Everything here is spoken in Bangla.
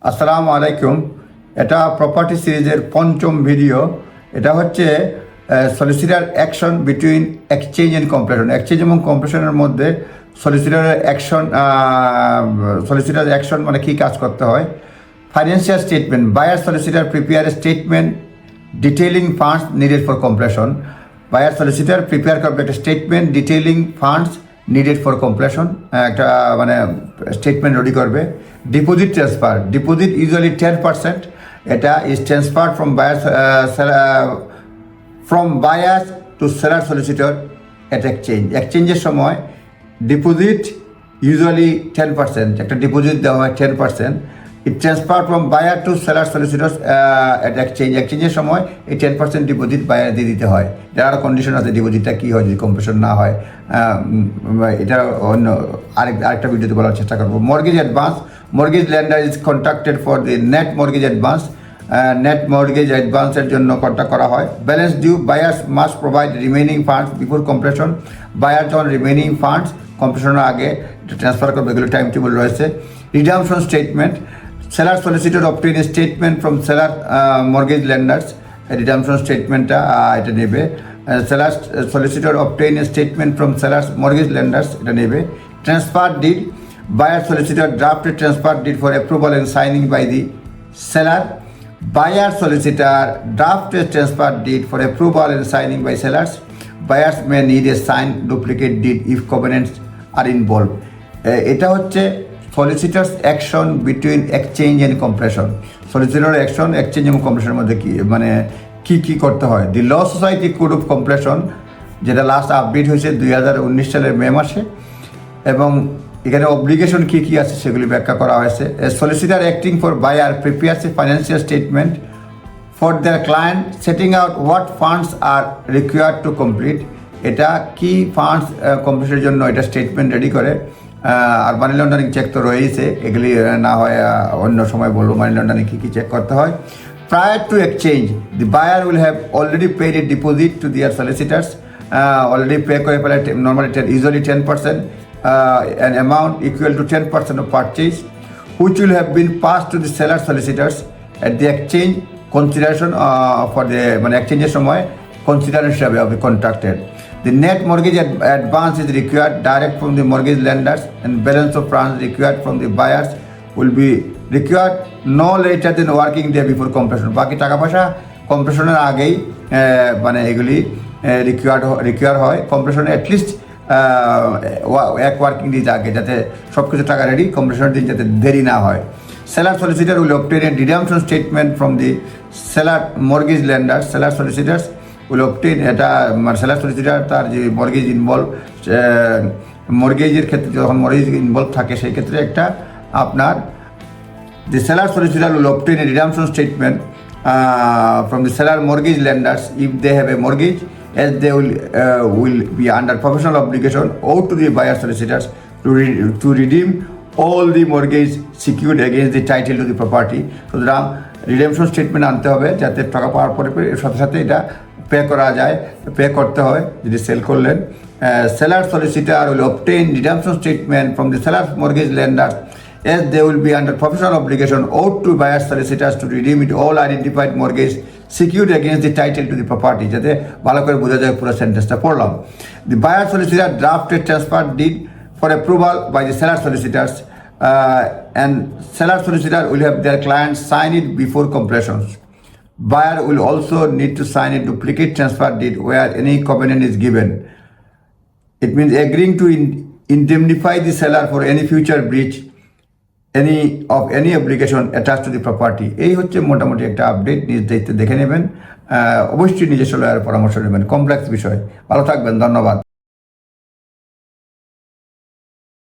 আসসালামু আলাইকুম। এটা প্রপার্টি সিরিজের পঞ্চম ভিডিও। এটা হচ্ছে solicitor action between exchange and compression. Exchange এবং কম্প্রেশনের মধ্যে সলিসিটার অ্যাকশন মানে কী কাজ করতে হয়। Financial statement, buyer solicitor prepare statement detailing funds needed for compression. Buyer solicitor prepare করবে একটা statement detailing funds needed for completion, একটা মানে স্টেটমেন্ট রেডি করবে। ডিপোজিট ট্রান্সফার, ডিপোজিট ইউজুয়ালি 10%, এটা is transfer from buyers to seller solicitor at exchange. এক্সচেঞ্জের সময় ডিপোজিট ইউজুয়ালি 10%, একটা ডিপোজিট দেওয়া হয় 10%। It transfer from buyer to seller solicitors at exchange. এক্সচেঞ্জের সময় এই 10% ডিপোজিট বায়ার দিয়ে দিতে হয়। এটার আরও কন্ডিশন আছে, ডিপোজিটটা কী হয় যদি কম্প্রেশন না হয়। এটা অন্য আরেকটা ভিডিওতে বলার চেষ্টা করবো। Mortgage advance, mortgage lender is contracted for the net mortgage advance. Net mortgage অ্যাডভান্সের জন্য কন্ট্যাক্ট করা হয়। Balance due, buyers must provide remaining funds before compression. Buyer যখন রিমেনিং ফান্ডস কম্প্রেশনের আগে ট্রান্সফার করবে, এগুলো টাইম টেবিল রয়েছে। Redemption statement, seller solicitor obtain a statement from seller mortgage lenders. Redemption স্টেটমেন্টটা এটা নেবে। Seller solicitor obtain a statement from seller mortgage lenders, এটা নেবে। Transfer did, buyer solicitor draft a transfer deed for approval and signing by the seller. Buyer solicitor draft a transfer deed for approval and signing by sellers. Buyers may need a signed duplicate deed if covenants are involved. এটা হচ্ছে solicitors action between exchange and compression. Solicitor action exchange এবং কম্প্রেশনের মধ্যে কি করতে হয়। The law society code of compression, যেটা লাস্ট আপডেট হয়েছে 2019 সালের মে মাসে, এবং এখানে অব্লিগেশন কী আছে সেগুলি ব্যাখ্যা করা হয়েছে। Solicitor acting for buyer prepares a financial statement for their client setting out what funds are required to complete. এটা কি ফান্ডস কমপ্লিটের জন্য এটা স্টেটমেন্ট রেডি করে। আর মানি লন্ডারিং চেক তো রয়েছে, এগুলি না হয় অন্য সময় বলবো মানি লন্ডারিং কী চেক করতে হয়। Prior to exchange, the buyer will have already paid a deposit to their solicitors. Already pay করে ফেলে normally usually 10%, an amount equal to 10% of purchase, which will have been passed to the seller solicitors at the exchange consideration for the exchange সময় consideration of the contracted. The net mortgage advance is required direct from the mortgage lenders, and balance of funds required from the buyers will be required no later than working day before compression. বাকি টাকা পয়সা কম্প্রেশনের আগেই এগুলি রিকোয়ার হয়। কম্প্রেশনে অ্যাটলিস্ট এক ওয়ার্কিং ডেজ আগে, যাতে সব কিছু টাকা রেডি, কম্প্রেশনের দিন যাতে দেরি না হয়। Seller solicitor will obtain a redemption statement from the seller mortgage lenders. Seller solicitors will obtain, এটা সেলার সলিসিটার তার যে মর্গেজের ক্ষেত্রে যখন মর্গেজ ইনভলভ থাকে সেই ক্ষেত্রে একটা আপনার the seller solicitor will obtain a redemption statement from the seller mortgage lenders if they have a mortgage, as they will be under professional obligation owed to the buyer solicitors to redeem all the mortgage secured against the title to the property. সুতরাং রিডেমশন স্টেটমেন্ট আনতে হবে, যাতে টাকা পাওয়ার পরে সাথে সাথে এটা পে করা যায়, পে করতে হয় যদি সেল করলেন। Seller solicitor will obtain redemption statement from the seller mortgage lenders as they will be under professional obligation owed to buyer solicitors to redeem it all identified mortgage secured against the title to the property. যাতে ভালো করে বোঝা যায় পুরো সেন্টেন্সটা পড়লাম। The buyer solicitor drafted transfer deed for approval by the seller solicitors, and seller solicitor will have their client sign it before completions. Buyer will also need to sign a duplicate transfer deed where any covenant is given. It means agreeing to indemnify the seller for any future breach any obligation attached to the property. এই হচ্ছে মোটামুটি একটা আপডেট, নিজ দায়িত্বে দেখে নেবেন। অবশ্যই নিজস্ব লয়ার পরামর্শ নেবেন, কমপ্লেক্স বিষয়। ভালো থাকবেন, ধন্যবাদ।